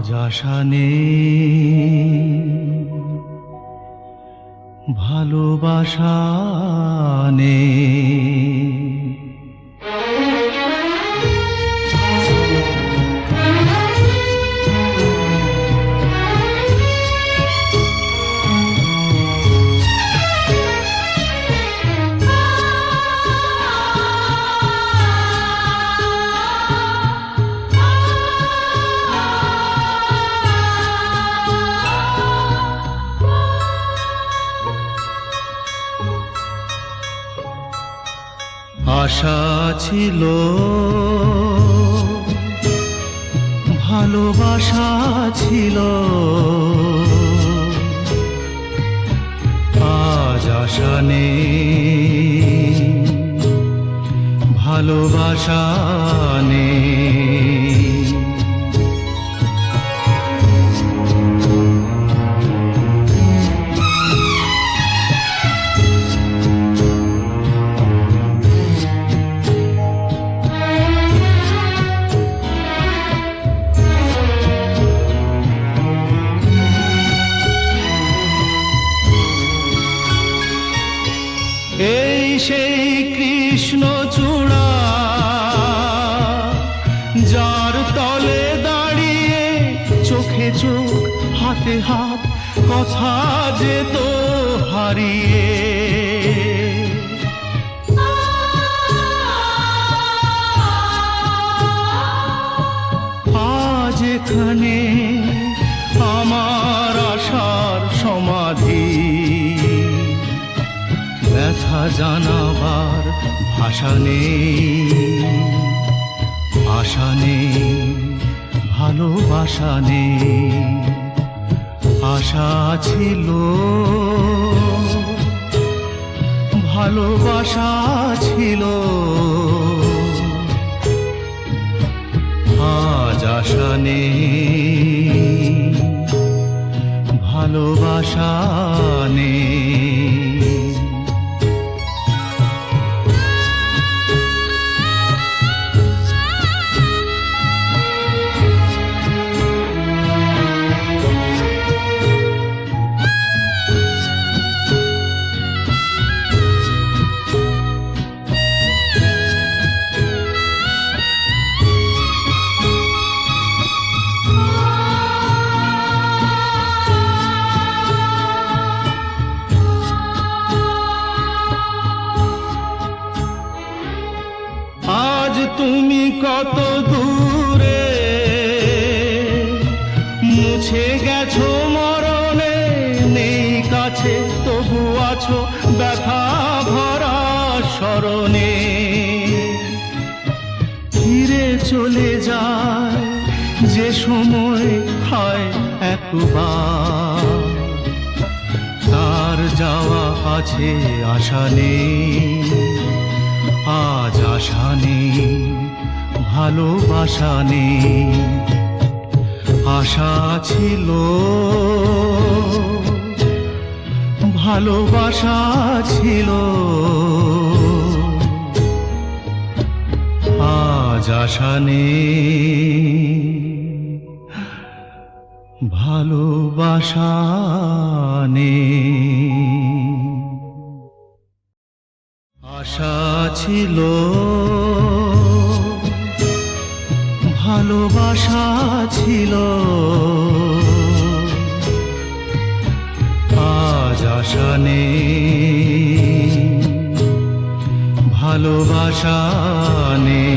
আজ আশা নেই, ভালোবাসা নেই। আশা ছিল, ভালোবাসা ছিল, আজ আশা নেই, ভালোবাসা নেই। এই সেই কৃষ্ণচূড়া, যার তলে দাঁড়িয়ে চোখে চোখ হাতে হাত কথা যেত হারিয়ে। আজ এখানে আমার আশার সমাধি, ব্যথা জানাবার ভাষা নেই, আশা নেই, ভালোবাসা নেই। আশা ছিল, ভালোবাসা ছিল, আজ আশা নেই, ভালোবাসা নেই। তুমি কত দূরে মুছে গেছো মরণে, নেই কাছে তবু আছো ব্যথা ভরা স্মরণে। ফিরে চলে যায় যে সময় হয় একবার, তার যাওয়া আছে আশা নেই, আজ আশা নেই, ভালোবাসা নেই। আশা ছিল, ভালোবাসা ছিল, আজ আশা নেই, ভালোবাসা নেই। আশা ছিল, ভালোবাসা ছিল, আজ আশা নেই, ভালোবাসা নেই।